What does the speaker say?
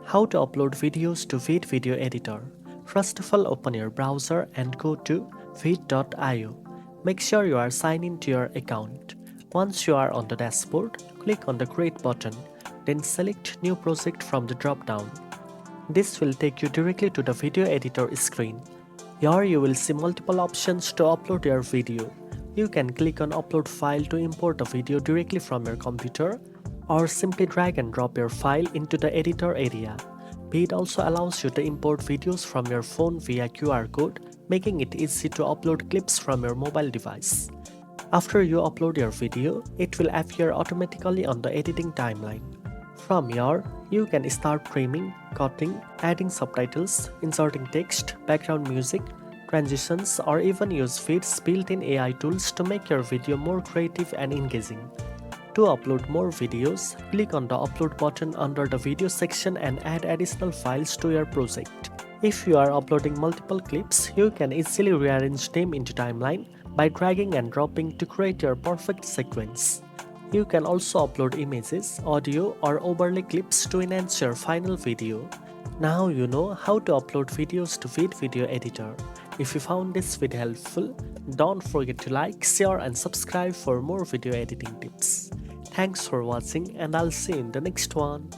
How to upload videos to Veed Video Editor. First of all, open your browser and go to veed.io. Make sure you are signed in to your account. Once you are on the dashboard, click on the Create button, then select New Project from the drop-down. This will take you directly to the video editor screen. Here you will see multiple options to upload your video. You can click on Upload File to import a video directly from your computer, or simply drag and drop your file into the editor area. Veed also allows you to import videos from your phone via QR code, making it easy to upload clips from your mobile device. After you upload your video, it will appear automatically on the editing timeline. From here, you can start trimming, cutting, adding subtitles, inserting text, background music, transitions, or even use Veed's built-in AI tools to make your video more creative and engaging. To upload more videos, click on the Upload button under the Video section and add additional files to your project. If you are uploading multiple clips, you can easily rearrange them into timeline by dragging and dropping to create your perfect sequence. You can also upload images, audio, or overlay clips to enhance your final video. Now you know how to upload videos to Veed Video Editor. If you found this video helpful, don't forget to like, share, and subscribe for more video editing tips. Thanks for watching, and I'll see you in the next one.